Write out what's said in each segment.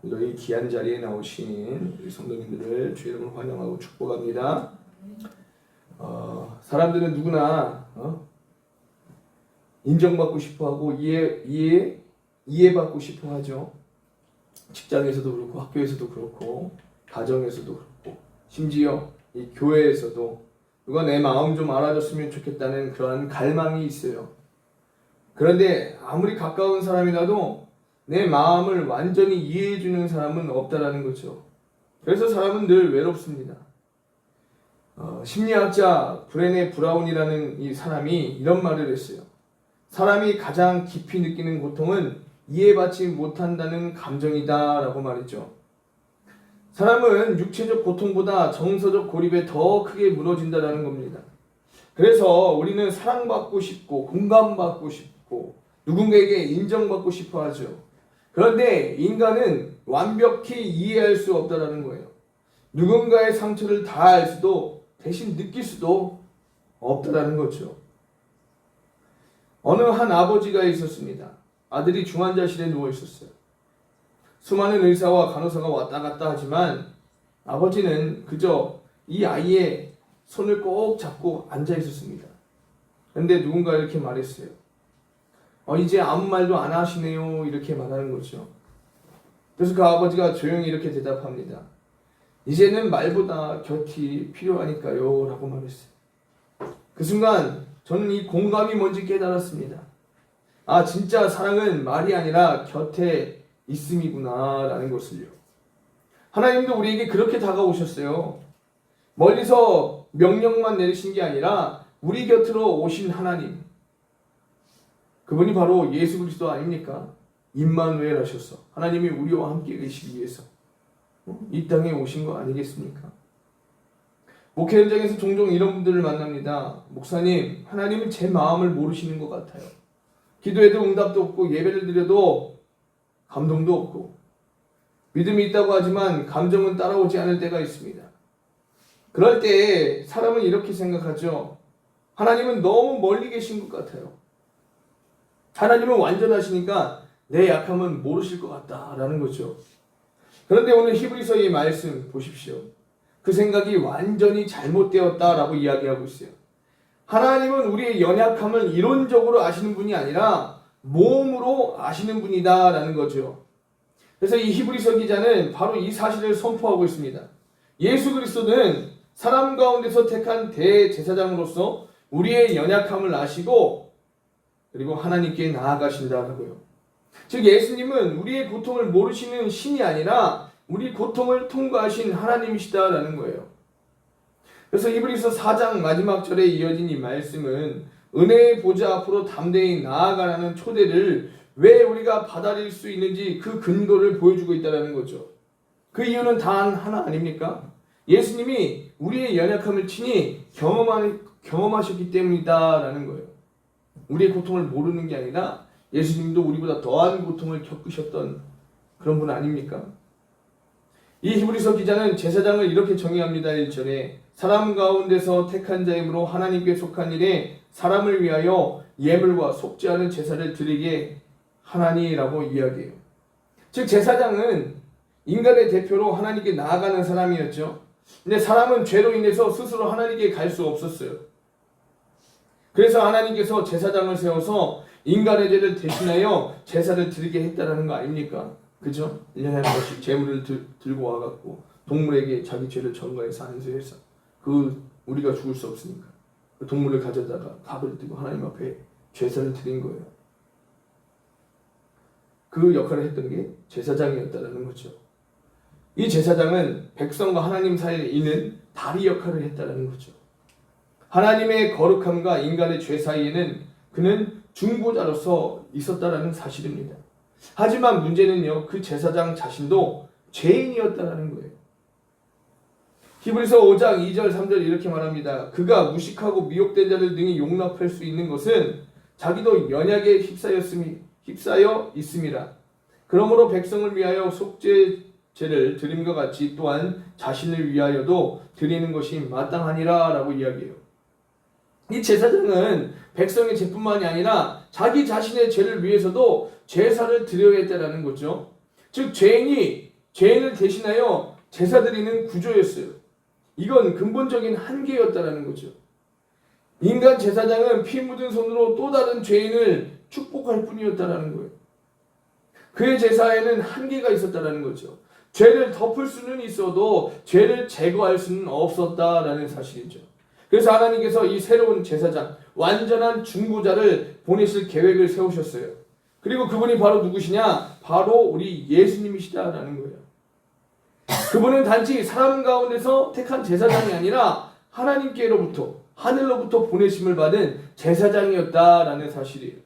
이 귀한 자리에 나오신 우리 성도님들을 주 이름으로 환영하고 축복합니다. 사람들은 누구나 인정받고 싶어하고 이해받고 싶어하죠. 직장에서도 그렇고 학교에서도 그렇고 가정에서도 그렇고 심지어 이 교회에서도 누가 내 마음 좀 알아줬으면 좋겠다는 그런 갈망이 있어요. 그런데 아무리 가까운 사람이라도 내 마음을 완전히 이해해주는 사람은 없다라는 거죠. 그래서 사람은 늘 외롭습니다. 심리학자 브레네 브라운이라는 이 사람이 이런 말을 했어요. 사람이 가장 깊이 느끼는 고통은 이해받지 못한다는 감정이다 라고 말했죠. 사람은 육체적 고통보다 정서적 고립에 더 크게 무너진다는 겁니다. 그래서 우리는 사랑받고 싶고 공감받고 싶고 누군가에게 인정받고 싶어 하죠. 그런데 인간은 완벽히 이해할 수 없다는 거예요. 누군가의 상처를 다 알 수도 대신 느낄 수도 없다는 거죠. 어느 한 아버지가 있었습니다. 아들이 중환자실에 누워 있었어요. 수많은 의사와 간호사가 왔다 갔다 하지만 아버지는 그저 이 아이의 손을 꼭 잡고 앉아 있었습니다. 그런데 누군가 이렇게 말했어요. 이제 아무 말도 안 하시네요. 이렇게 말하는 거죠. 그래서 그 아버지가 조용히 이렇게 대답합니다. 이제는 말보다 곁이 필요하니까요. 라고 말했어요. 그 순간 저는 이 공감이 뭔지 깨달았습니다. 진짜 사랑은 말이 아니라 곁에 있음이구나 라는 것을요. 하나님도 우리에게 그렇게 다가오셨어요. 멀리서 명령만 내리신 게 아니라 우리 곁으로 오신 하나님. 그분이 바로 예수 그리스도 아닙니까? 임마누엘 하셔서 하나님이 우리와 함께 계시기 위해서 이 땅에 오신 거 아니겠습니까? 목회 현장에서 종종 이런 분들을 만납니다. 목사님, 하나님은 제 마음을 모르시는 것 같아요. 기도해도 응답도 없고 예배를 드려도 감동도 없고 믿음이 있다고 하지만 감정은 따라오지 않을 때가 있습니다. 그럴 때 사람은 이렇게 생각하죠. 하나님은 너무 멀리 계신 것 같아요. 하나님은 완전하시니까 내 약함은 모르실 것 같다라는 거죠. 그런데 오늘 히브리서의 말씀 보십시오. 그 생각이 완전히 잘못되었다라고 이야기하고 있어요. 하나님은 우리의 연약함을 이론적으로 아시는 분이 아니라 몸으로 아시는 분이다라는 거죠. 그래서 이 히브리서 기자는 바로 이 사실을 선포하고 있습니다. 예수 그리스도는 사람 가운데서 택한 대제사장으로서 우리의 연약함을 아시고 그리고 하나님께 나아가신다고요. 즉 예수님은 우리의 고통을 모르시는 신이 아니라 우리 고통을 통과하신 하나님이시다라는 거예요. 그래서 히브리서 4장 마지막 절에 이어진 이 말씀은 은혜의 보좌 앞으로 담대히 나아가라는 초대를 왜 우리가 받아들일 수 있는지 그 근거를 보여주고 있다는 거죠. 그 이유는 단 하나 아닙니까? 예수님이 우리의 연약함을 친히 경험하셨기 때문이다라는 거예요. 우리의 고통을 모르는 게 아니라 예수님도 우리보다 더한 고통을 겪으셨던 그런 분 아닙니까? 이 히브리서 기자는 제사장을 이렇게 정의합니다. 1절에 사람 가운데서 택한 자이므로 하나님께 속한 일에 사람을 위하여 예물과 속지 않은 제사를 드리게 하나니라고 이야기해요. 즉 제사장은 인간의 대표로 하나님께 나아가는 사람이었죠. 근데 사람은 죄로 인해서 스스로 하나님께 갈 수 없었어요. 그래서 하나님께서 제사장을 세워서 인간의 죄를 대신하여 제사를 드리게 했다라는 거 아닙니까? 그죠? 1년에 한 번씩 제물을 들고 와갖고 동물에게 자기 죄를 전가해서 안수해서 우리가 죽을 수 없으니까 그 동물을 가져다가 갑을 들고 하나님 앞에 제사를 드린 거예요. 그 역할을 했던 게 제사장이었다라는 거죠. 이 제사장은 백성과 하나님 사이에 있는 다리 역할을 했다라는 거죠. 하나님의 거룩함과 인간의 죄 사이에는 그는 중보자로서 있었다라는 사실입니다. 하지만 문제는요, 그 제사장 자신도 죄인이었다라는 거예요. 히브리서 5장 2절 3절 이렇게 말합니다. 그가 무식하고 미혹된 자를 능히 용납할 수 있는 것은 자기도 연약에 휩싸여 있음이라. 그러므로 백성을 위하여 속죄제를 드림과 같이 또한 자신을 위하여도 드리는 것이 마땅하니라 라고 이야기해요. 이 제사장은 백성의 죄뿐만이 아니라 자기 자신의 죄를 위해서도 제사를 드려야 했다는 거죠. 즉 죄인이 죄인을 대신하여 제사 드리는 구조였어요. 이건 근본적인 한계였다라는 거죠. 인간 제사장은 피 묻은 손으로 또 다른 죄인을 축복할 뿐이었다라는 거예요. 그의 제사에는 한계가 있었다라는 거죠. 죄를 덮을 수는 있어도 죄를 제거할 수는 없었다라는 사실이죠. 그래서 하나님께서 이 새로운 제사장, 완전한 중보자를 보내실 계획을 세우셨어요. 그리고 그분이 바로 누구시냐? 바로 우리 예수님이시다라는 거예요. 그분은 단지 사람 가운데서 택한 제사장이 아니라 하나님께로부터, 하늘로부터 보내심을 받은 제사장이었다라는 사실이에요.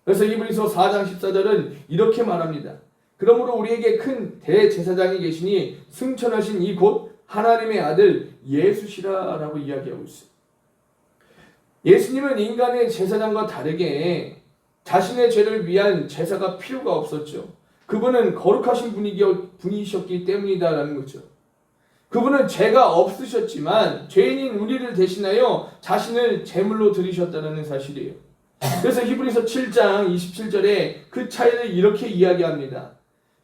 그래서 이브리서 4장 14절은 이렇게 말합니다. 그러므로 우리에게 큰 대제사장이 계시니 승천하신 이 곧 하나님의 아들 예수시라라고 이야기하고 있어요. 예수님은 인간의 제사장과 다르게 자신의 죄를 위한 제사가 필요가 없었죠. 그분은 거룩하신 분이셨기 때문이다라는 거죠. 그분은 죄가 없으셨지만 죄인인 우리를 대신하여 자신을 제물로 드리셨다는 사실이에요. 그래서 히브리서 7장 27절에 그 차이를 이렇게 이야기합니다.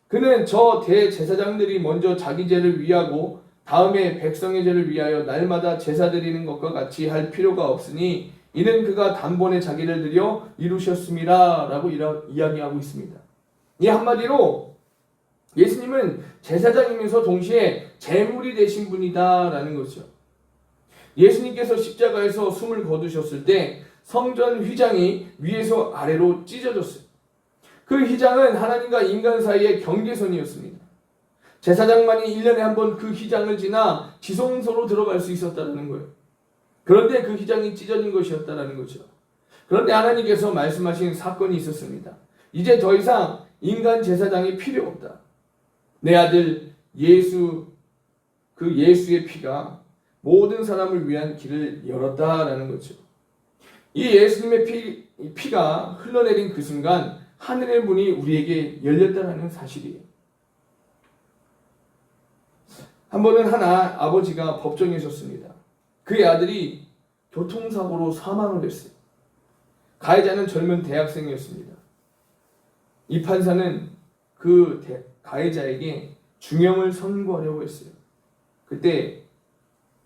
그는 저 대제사장들이 먼저 자기 죄를 위하고 다음에 백성의 죄를 위하여 날마다 제사 드리는 것과 같이 할 필요가 없으니 이는 그가 단번에 자기를 드려 이루셨음이라 라고 이야기하고 있습니다. 이 한마디로 예수님은 제사장이면서 동시에 제물이 되신 분이다 라는 거죠. 예수님께서 십자가에서 숨을 거두셨을 때 성전 휘장이 위에서 아래로 찢어졌어요. 그 휘장은 하나님과 인간 사이의 경계선이었습니다. 제사장만이 1년에 한 번 그 휘장을 지나 지성소로 들어갈 수 있었다는 거예요. 그런데 그 휘장이 찢어진 것이었다는 거죠. 그런데 하나님께서 말씀하신 사건이 있었습니다. 이제 더 이상 인간 제사장이 필요 없다. 내 아들 예수, 그 예수의 피가 모든 사람을 위한 길을 열었다라는 거죠. 이 예수님의 피가 흘러내린 그 순간 하늘의 문이 우리에게 열렸다는 사실이에요. 한 번은 아버지가 법정에 있었습니다. 그의 아들이 교통사고로 사망을 했어요. 가해자는 젊은 대학생이었습니다. 이 판사는 그 가해자에게 중형을 선고하려고 했어요. 그때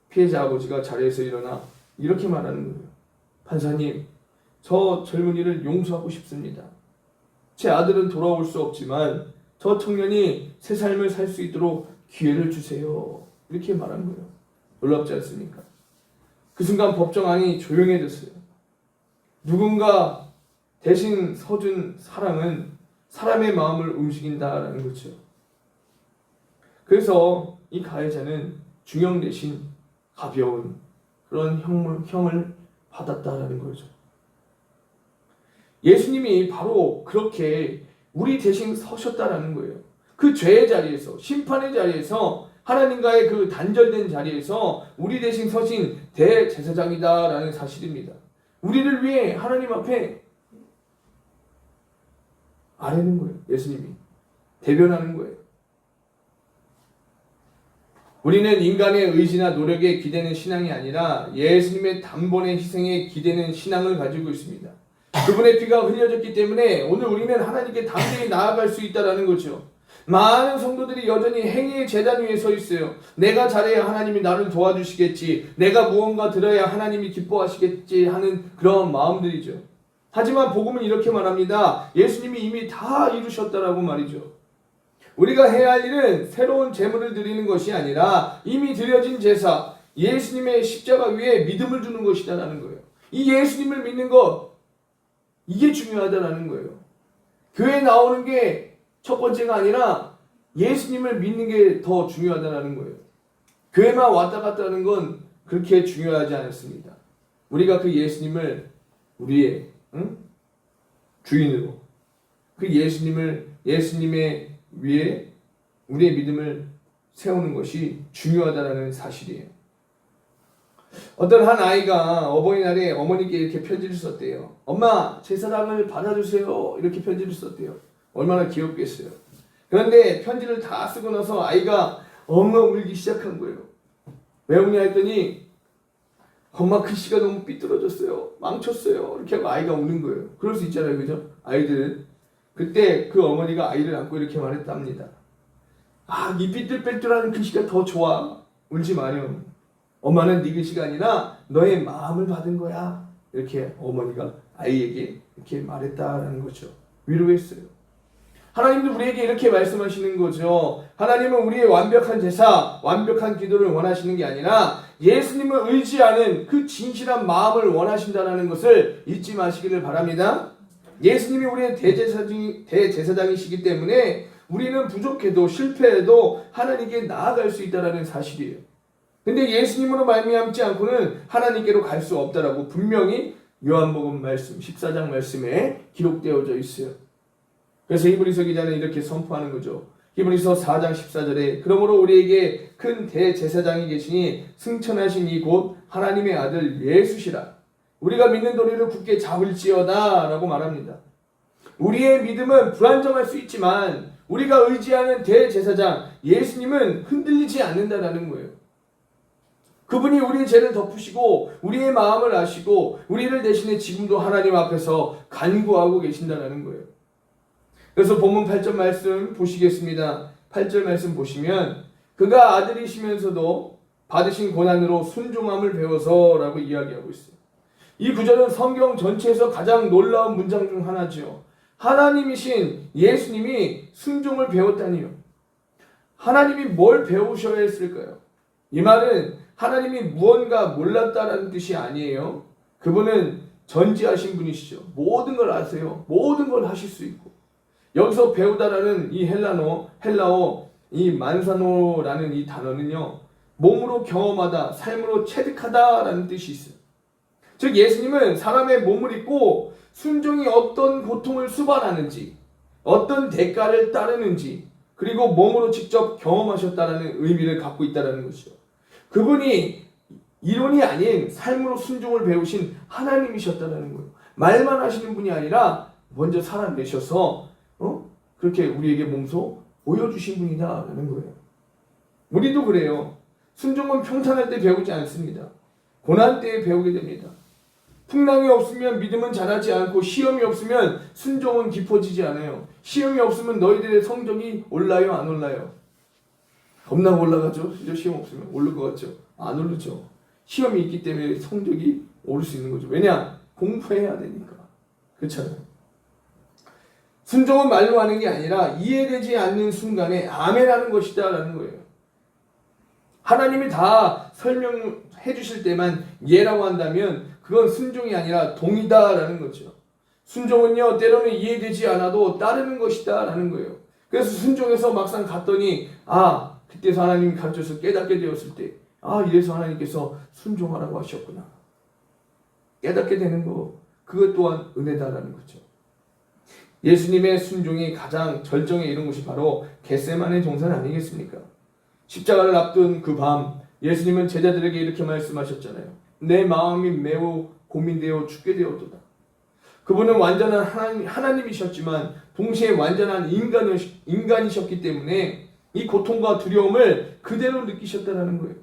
피해자 아버지가 자리에서 일어나 이렇게 말하는 거예요. 판사님, 저 젊은이를 용서하고 싶습니다. 제 아들은 돌아올 수 없지만 저 청년이 새 삶을 살 수 있도록 기회를 주세요. 이렇게 말한 거예요. 놀랍지 않습니까? 그 순간 법정 안이 조용해졌어요. 누군가 대신 서준 사랑은 사람의 마음을 움직인다라는 거죠. 그래서 이 가해자는 중형 대신 가벼운 그런 형을 받았다라는 거죠. 예수님이 바로 그렇게 우리 대신 서셨다라는 거예요. 그 죄의 자리에서, 심판의 자리에서, 하나님과의 그 단절된 자리에서 우리 대신 서신 대제사장이다라는 사실입니다. 우리를 위해 하나님 앞에 아뢰는 거예요. 예수님이 대변하는 거예요. 우리는 인간의 의지나 노력에 기대는 신앙이 아니라 예수님의 단번의 희생에 기대는 신앙을 가지고 있습니다. 그분의 피가 흘려졌기 때문에 오늘 우리는 하나님께 담대히 나아갈 수 있다는 거죠. 많은 성도들이 여전히 행위의 제단 위에 서 있어요. 내가 잘해야 하나님이 나를 도와주시겠지, 내가 무언가 들어야 하나님이 기뻐하시겠지 하는 그런 마음들이죠. 하지만 복음은 이렇게 말합니다. 예수님이 이미 다 이루셨다라고 말이죠. 우리가 해야 할 일은 새로운 제물을 드리는 것이 아니라 이미 드려진 제사, 예수님의 십자가 위에 믿음을 두는 것이다라는 거예요. 이 예수님을 믿는 것, 이게 중요하다라는 거예요. 교회에 나오는 게 첫 번째가 아니라 예수님을 믿는 게 더 중요하다라는 거예요. 교회만 왔다 갔다 하는 건 그렇게 중요하지 않습니다. 우리가 그 예수님을 우리의 주인으로, 그 예수님의 위에 우리의 믿음을 세우는 것이 중요하다는 사실이에요. 어떤 한 아이가 어버이날에 어머니께 이렇게 편지를 썼대요. 엄마, 제 사랑을 받아주세요. 이렇게 편지를 썼대요. 얼마나 귀엽겠어요. 그런데 편지를 다 쓰고 나서 아이가 엉엉 울기 시작한 거예요. 왜 우냐 했더니 엄마 글씨가 너무 삐뚤어졌어요. 망쳤어요. 이렇게 하고 아이가 우는 거예요. 그럴 수 있잖아요. 그죠? 아이들은. 그때 그 어머니가 아이를 안고 이렇게 말했답니다. 이 삐뚤빼뚤하는 글씨가 더 좋아. 울지 마렴. 엄마는 네 글씨가 아니라 너의 마음을 받은 거야. 이렇게 어머니가 아이에게 이렇게 말했다라는 거죠. 위로했어요. 하나님도 우리에게 이렇게 말씀하시는 거죠. 하나님은 우리의 완벽한 제사, 완벽한 기도를 원하시는 게 아니라 예수님을 의지하는 그 진실한 마음을 원하신다는 것을 잊지 마시기를 바랍니다. 예수님이 우리의 대제사장이시기 때문에 우리는 부족해도 실패해도 하나님께 나아갈 수 있다는 사실이에요. 근데 예수님으로 말미암지 않고는 하나님께로 갈 수 없다라고 분명히 요한복음 말씀 14장 말씀에 기록되어져 있어요. 그래서 히브리서 기자는 이렇게 선포하는 거죠. 히브리서 4장 14절에 그러므로 우리에게 큰 대제사장이 계시니 승천하신 이 곧 하나님의 아들 예수시라. 우리가 믿는 도리를 굳게 잡을지어다 라고 말합니다. 우리의 믿음은 불안정할 수 있지만 우리가 의지하는 대제사장 예수님은 흔들리지 않는다라는 거예요. 그분이 우리의 죄를 덮으시고 우리의 마음을 아시고 우리를 대신해 지금도 하나님 앞에서 간구하고 계신다는 거예요. 그래서 본문 8절 말씀 보시겠습니다. 8절 말씀 보시면 그가 아들이시면서도 받으신 고난으로 순종함을 배워서 라고 이야기하고 있어요. 이 구절은 성경 전체에서 가장 놀라운 문장 중 하나죠. 하나님이신 예수님이 순종을 배웠다니요. 하나님이 뭘 배우셔야 했을까요? 이 말은 하나님이 무언가 몰랐다라는 뜻이 아니에요. 그분은 전지하신 분이시죠. 모든 걸 아세요. 모든 걸 하실 수 있고. 여기서 배우다라는 이 헬라어 이 만사노라는 이 단어는요. 몸으로 경험하다, 삶으로 체득하다라는 뜻이 있어요. 즉 예수님은 사람의 몸을 입고 순종이 어떤 고통을 수반하는지, 어떤 대가를 따르는지, 그리고 몸으로 직접 경험하셨다라는 의미를 갖고 있다는 것이죠. 그분이 이론이 아닌 삶으로 순종을 배우신 하나님이셨다는 거예요. 말만 하시는 분이 아니라 먼저 살아내셔서 그렇게 우리에게 몸소 보여주신 분이다라는 거예요. 우리도 그래요. 순종은 평탄할 때 배우지 않습니다. 고난 때에 배우게 됩니다. 풍랑이 없으면 믿음은 자라지 않고 시험이 없으면 순종은 깊어지지 않아요. 시험이 없으면 너희들의 성적이 올라요, 안 올라요? 겁나 올라가죠? 시험 없으면 오를 것 같죠? 안 오르죠. 시험이 있기 때문에 성적이 오를 수 있는 거죠. 왜냐? 공부해야 되니까. 그렇잖아요. 순종은 말로 하는 게 아니라 이해되지 않는 순간에 아멘하는 것이다 라는 거예요. 하나님이 다 설명해 주실 때만 예라고 한다면 그건 순종이 아니라 동의다 라는 거죠. 순종은요 때로는 이해되지 않아도 따르는 것이다 라는 거예요. 그래서 순종해서 막상 갔더니 그때서 하나님이 가르쳐서 깨닫게 되었을 때 이래서 하나님께서 순종하라고 하셨구나. 깨닫게 되는 거 그것 또한 은혜다라는 거죠. 예수님의 순종이 가장 절정에 이른 곳이 바로 겟세마네 동산 아니겠습니까? 십자가를 앞둔 그 밤 예수님은 제자들에게 이렇게 말씀하셨잖아요. 내 마음이 매우 고민되어 죽게 되었도다. 그분은 완전한 하나님이셨지만 동시에 완전한 인간이셨기 때문에 이 고통과 두려움을 그대로 느끼셨다는 거예요.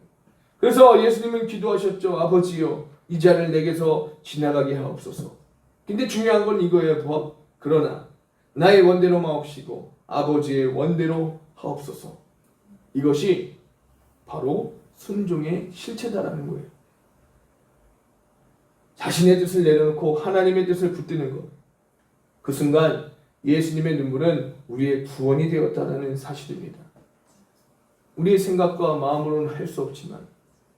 그래서 예수님은 기도하셨죠. 아버지여 이 자를 내게서 지나가게 하옵소서. 근데 중요한 건 이거예요. 그러나 나의 원대로 마옵시고 아버지의 원대로 하옵소서. 이것이 바로 순종의 실체다라는 거예요. 자신의 뜻을 내려놓고 하나님의 뜻을 붙드는 것. 그 순간 예수님의 눈물은 우리의 구원이 되었다는 사실입니다. 우리의 생각과 마음으로는 할 수 없지만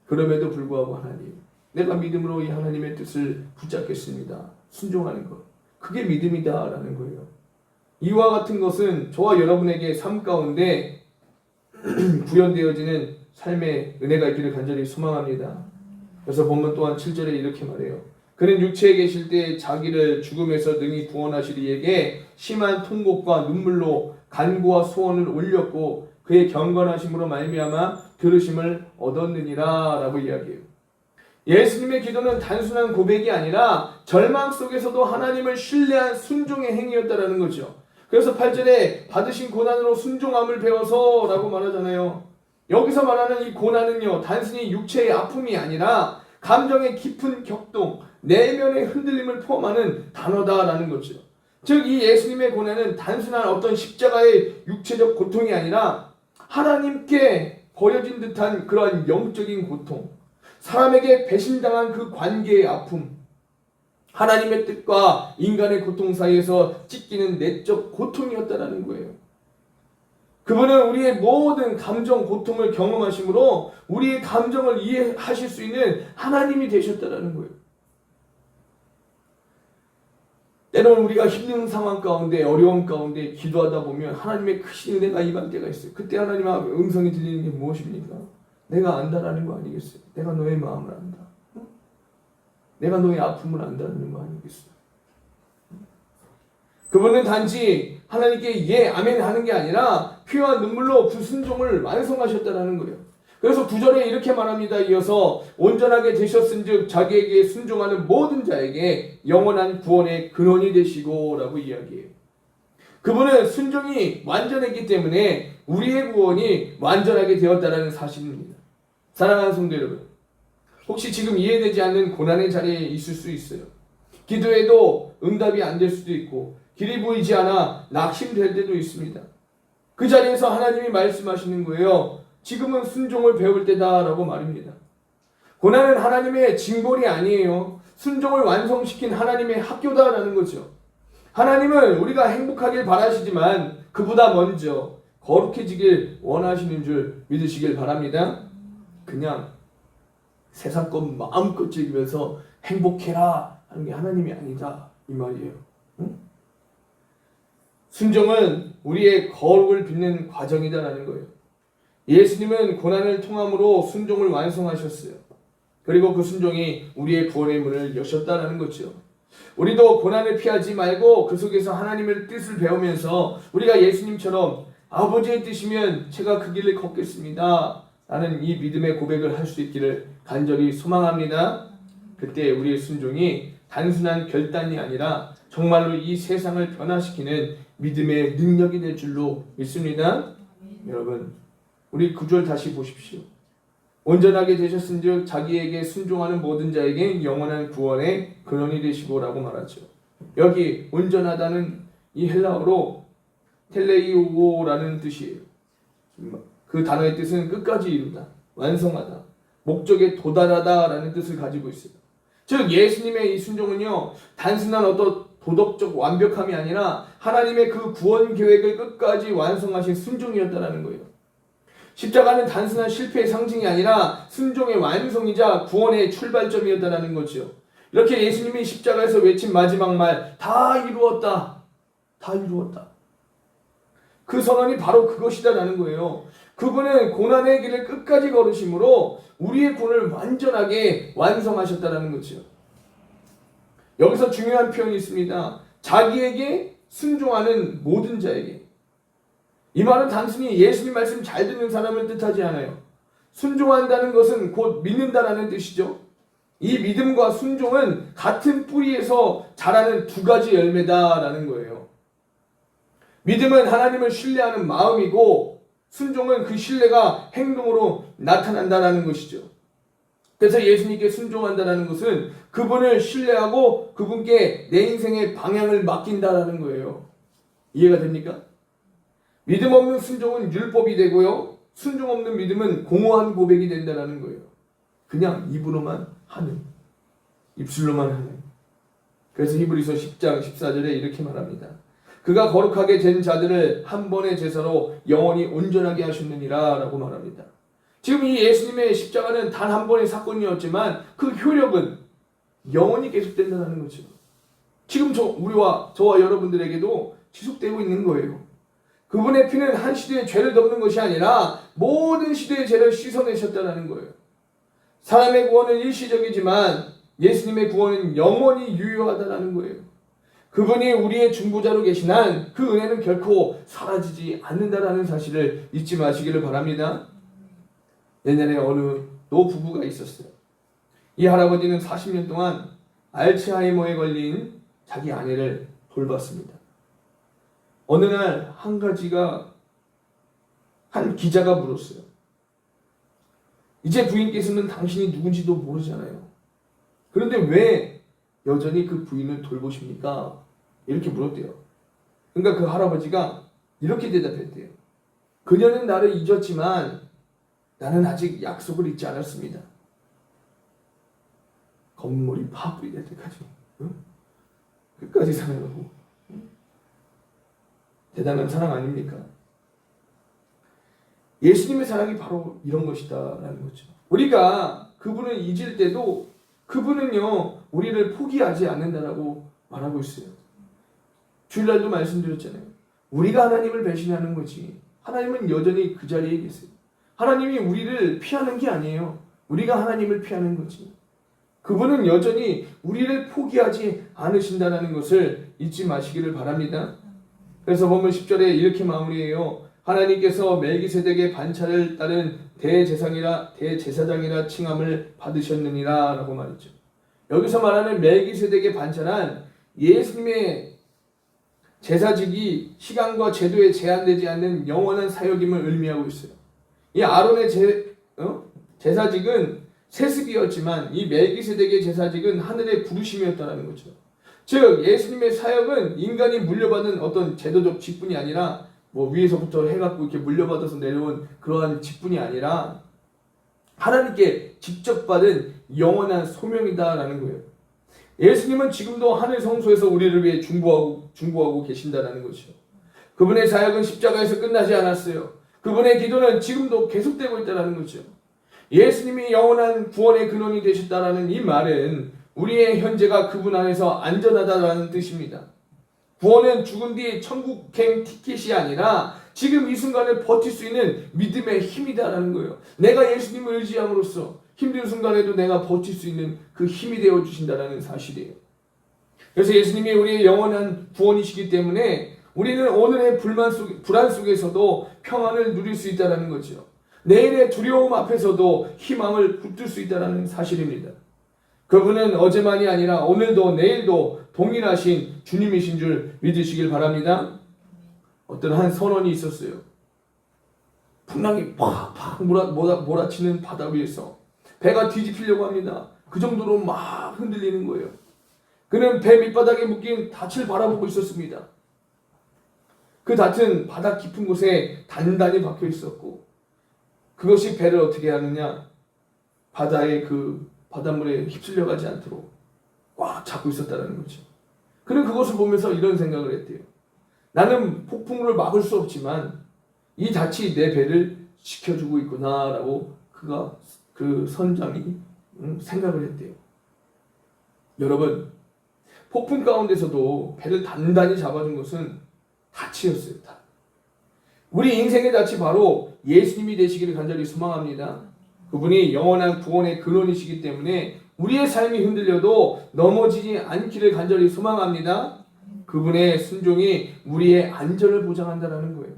그럼에도 불구하고 하나님, 내가 믿음으로 이 하나님의 뜻을 붙잡겠습니다. 순종하는 것. 그게 믿음이다라는 거예요. 이와 같은 것은 저와 여러분에게 삶 가운데 구현되어지는 삶의 은혜가 있기를 간절히 소망합니다. 그래서 본문 또한 7절에 이렇게 말해요. 그는 육체에 계실 때 자기를 죽음에서 능히 구원하실 이에게 심한 통곡과 눈물로 간구와 소원을 올렸고 그의 경건하심으로 말미암아 들으심을 얻었느니라 라고 이야기해요. 예수님의 기도는 단순한 고백이 아니라 절망 속에서도 하나님을 신뢰한 순종의 행위였다라는 거죠. 그래서 8절에 받으신 고난으로 순종함을 배워서 라고 말하잖아요. 여기서 말하는 이 고난은요 단순히 육체의 아픔이 아니라 감정의 깊은 격동, 내면의 흔들림을 포함하는 단어다라는 거죠. 즉 이 예수님의 고난은 단순한 어떤 십자가의 육체적 고통이 아니라 하나님께 버려진 듯한 그러한 영적인 고통, 사람에게 배신당한 그 관계의 아픔, 하나님의 뜻과 인간의 고통 사이에서 찢기는 내적 고통이었다라는 거예요. 그분은 우리의 모든 감정 고통을 경험하심으로 우리의 감정을 이해하실 수 있는 하나님이 되셨다라는 거예요. 때로는 우리가 힘든 상황 가운데, 어려움 가운데 기도하다 보면 하나님의 크신 은혜가 임할 때가 있어요. 그때 하나님 앞에 음성이 들리는 게 무엇입니까? 내가 안다라는 거 아니겠어요? 내가 너의 마음을 안다. 내가 너의 아픔을 안다는 거 아니겠어요? 그분은 단지 하나님께 예, 아멘 하는 게 아니라 피와 눈물로 불순종을 완성하셨다는 거예요. 그래서 9절에 이렇게 말합니다. 이어서 온전하게 되셨은즉 자기에게 순종하는 모든 자에게 영원한 구원의 근원이 되시고 라고 이야기해요. 그분은 순종이 완전했기 때문에 우리의 구원이 완전하게 되었다는 사실입니다. 사랑하는 성도 여러분, 혹시 지금 이해되지 않는 고난의 자리에 있을 수 있어요. 기도해도 응답이 안 될 수도 있고 길이 보이지 않아 낙심될 때도 있습니다. 그 자리에서 하나님이 말씀하시는 거예요. 지금은 순종을 배울 때다라고 말입니다. 고난은 하나님의 징벌이 아니에요. 순종을 완성시킨 하나님의 학교다라는 거죠. 하나님은 우리가 행복하길 바라시지만 그보다 먼저 거룩해지길 원하시는 줄 믿으시길 바랍니다. 그냥 세상 것 마음껏 즐기면서 행복해라 하는 게 하나님이 아니다 이 말이에요. 응? 순종은 우리의 거룩을 빚는 과정이다라는 거예요. 예수님은 고난을 통함으로 순종을 완성하셨어요. 그리고 그 순종이 우리의 구원의 문을 여셨다라는 거죠. 우리도 고난을 피하지 말고 그 속에서 하나님의 뜻을 배우면서 우리가 예수님처럼 아버지의 뜻이면 제가 그 길을 걷겠습니다 라는 이 믿음의 고백을 할 수 있기를 간절히 소망합니다. 그때 우리의 순종이 단순한 결단이 아니라 정말로 이 세상을 변화시키는 믿음의 능력이 될 줄로 믿습니다. 여러분, 우리 9절 다시 보십시오. 온전하게 되셨은즉 자기에게 순종하는 모든 자에게 영원한 구원의 근원이 되시고 라고 말하죠. 여기 온전하다는 이 헬라어로 텔레이오라는 뜻이에요. 그 단어의 뜻은 끝까지 이루다, 완성하다, 목적에 도달하다 라는 뜻을 가지고 있어요. 즉 예수님의 이 순종은요 단순한 어떤 도덕적 완벽함이 아니라 하나님의 그 구원 계획을 끝까지 완성하신 순종이었다는 거예요. 십자가는 단순한 실패의 상징이 아니라 순종의 완성이자 구원의 출발점이었다는 거죠. 이렇게 예수님이 십자가에서 외친 마지막 말, 다 이루었다, 다 이루었다. 그 선언이 바로 그것이다라는 거예요. 그분은 고난의 길을 끝까지 걸으심으로 우리의 구원을 완전하게 완성하셨다는 거죠. 여기서 중요한 표현이 있습니다. 자기에게 순종하는 모든 자에게. 이 말은 단순히 예수님 말씀 잘 듣는 사람을 뜻하지 않아요. 순종한다는 것은 곧 믿는다라는 뜻이죠. 이 믿음과 순종은 같은 뿌리에서 자라는 두 가지 열매다라는 거예요. 믿음은 하나님을 신뢰하는 마음이고 순종은 그 신뢰가 행동으로 나타난다라는 것이죠. 그래서 예수님께 순종한다는 것은 그분을 신뢰하고 그분께 내 인생의 방향을 맡긴다라는 거예요. 이해가 됩니까? 믿음 없는 순종은 율법이 되고요. 순종 없는 믿음은 공허한 고백이 된다는 거예요. 그냥 입으로만 하는, 입술로만 하는. 그래서 히브리서 10장 14절에 이렇게 말합니다. 그가 거룩하게 된 자들을 한 번의 제사로 영원히 온전하게 하셨느니라 라고 말합니다. 지금 이 예수님의 십자가는 단 한 번의 사건이었지만 그 효력은 영원히 계속된다는 거죠. 지금 저와 여러분들에게도 지속되고 있는 거예요. 그분의 피는 한 시대의 죄를 덮는 것이 아니라 모든 시대의 죄를 씻어내셨다는 거예요. 사람의 구원은 일시적이지만 예수님의 구원은 영원히 유효하다는 거예요. 그분이 우리의 중보자로 계신 한 그 은혜는 결코 사라지지 않는다는 사실을 잊지 마시기를 바랍니다. 옛날에 어느 노부부가 있었어요. 이 할아버지는 40년 동안 알츠하이머에 걸린 자기 아내를 돌봤습니다. 어느 날 한 기자가 물었어요. 이제 부인께서는 당신이 누군지도 모르잖아요. 그런데 왜 여전히 그 부인을 돌보십니까? 이렇게 물었대요. 그러니까 그 할아버지가 이렇게 대답했대요. 그녀는 나를 잊었지만 나는 아직 약속을 잊지 않았습니다. 건물이 파뿌리 될 때까지 끝까지 사랑하고. 대단한 사랑 아닙니까? 예수님의 사랑이 바로 이런 것이다라는 거죠. 우리가 그분을 잊을 때도 그분은요 우리를 포기하지 않는다라고 말하고 있어요. 주일날도 말씀드렸잖아요. 우리가 하나님을 배신하는 거지 하나님은 여전히 그 자리에 계세요. 하나님이 우리를 피하는 게 아니에요. 우리가 하나님을 피하는 거지. 그분은 여전히 우리를 포기하지 않으신다는 것을 잊지 마시기를 바랍니다. 그래서 본문 10절에 이렇게 마무리해요. 하나님께서 멜기세덱의 반차를 따른 대제사장이라 칭함을 받으셨느니라 라고 말했죠. 여기서 말하는 멜기세덱의 반차란 예수님의 제사직이 시간과 제도에 제한되지 않는 영원한 사역임을 의미하고 있어요. 이 아론의 제사직은 세습이었지만 이 멜기세덱의 제사직은 하늘의 부르심이었다는 거죠. 즉 예수님의 사역은 인간이 물려받은 어떤 제도적 직분이 아니라 위에서부터 해갖고 이렇게 물려받아서 내려온 그러한 직분이 아니라 하나님께 직접 받은 영원한 소명이다라는 거예요. 예수님은 지금도 하늘 성소에서 우리를 위해 중보하고 계신다라는 것이죠. 그분의 사역은 십자가에서 끝나지 않았어요. 그분의 기도는 지금도 계속되고 있다는 거죠. 예수님이 영원한 구원의 근원이 되셨다라는 이 말은 우리의 현재가 그분 안에서 안전하다라는 뜻입니다. 구원은 죽은 뒤 천국행 티켓이 아니라 지금 이 순간을 버틸 수 있는 믿음의 힘이다라는 거예요. 내가 예수님을 의지함으로써 힘든 순간에도 내가 버틸 수 있는 그 힘이 되어 주신다라는 사실이에요. 그래서 예수님이 우리의 영원한 구원이시기 때문에 우리는 오늘의 불안 속에서도 평안을 누릴 수 있다는 거죠. 내일의 두려움 앞에서도 희망을 붙들 수 있다는 사실입니다. 그분은 어제만이 아니라 오늘도 내일도 동일하신 주님이신 줄 믿으시길 바랍니다. 어떤 한 선원이 있었어요. 풍랑이 팍팍 몰아치는 바다 위에서 배가 뒤집히려고 합니다. 그 정도로 막 흔들리는 거예요. 그는 배 밑바닥에 묶인 닻을 바라보고 있었습니다. 그 닻은 바다 깊은 곳에 단단히 박혀 있었고 그것이 배를 어떻게 하느냐? 바다의 그 바닷물에 휩쓸려 가지 않도록 꽉 잡고 있었다는 거죠. 그는 그것을 보면서 이런 생각을 했대요. 나는 폭풍을 막을 수 없지만 이 닻이 내 배를 지켜주고 있구나라고 그 선장이 생각을 했대요. 여러분, 폭풍 가운데서도 배를 단단히 잡아준 것은 닻이었어요. 우리 인생의 닻이 바로 예수님이 되시기를 간절히 소망합니다. 그분이 영원한 구원의 근원이시기 때문에 우리의 삶이 흔들려도 넘어지지 않기를 간절히 소망합니다. 그분의 순종이 우리의 안전을 보장한다는 거예요.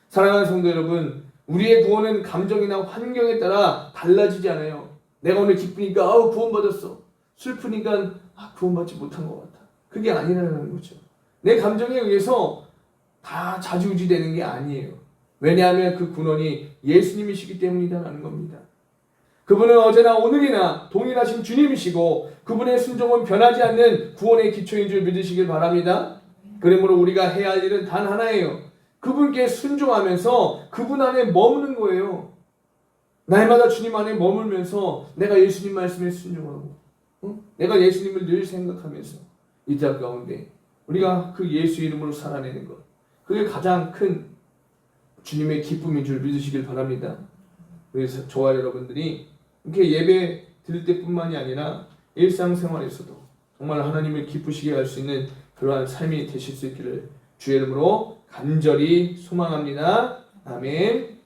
사랑하는 성도 여러분, 우리의 구원은 감정이나 환경에 따라 달라지지 않아요. 내가 오늘 기쁘니까 구원받았어. 슬프니까 구원받지 못한 것 같아. 그게 아니라는 거죠. 내 감정에 의해서 다 좌지우지되는 게 아니에요. 왜냐하면 그 근원이 예수님이시기 때문이다라는 겁니다. 그분은 어제나 오늘이나 동일하신 주님이시고 그분의 순종은 변하지 않는 구원의 기초인 줄 믿으시길 바랍니다. 그러므로 우리가 해야 할 일은 단 하나예요. 그분께 순종하면서 그분 안에 머무는 거예요. 날마다 주님 안에 머물면서 내가 예수님 말씀에 순종하고 내가 예수님을 늘 생각하면서 이 땅 가운데 우리가 그 예수 이름으로 살아내는 것, 그게 가장 큰 주님의 기쁨인 줄 믿으시길 바랍니다. 그래서 저와 여러분들이 이렇게 예배 드릴 때뿐만이 아니라 일상생활에서도 정말 하나님을 기쁘시게 할 수 있는 그러한 삶이 되실 수 있기를 주의 이름으로 간절히 소망합니다. 아멘.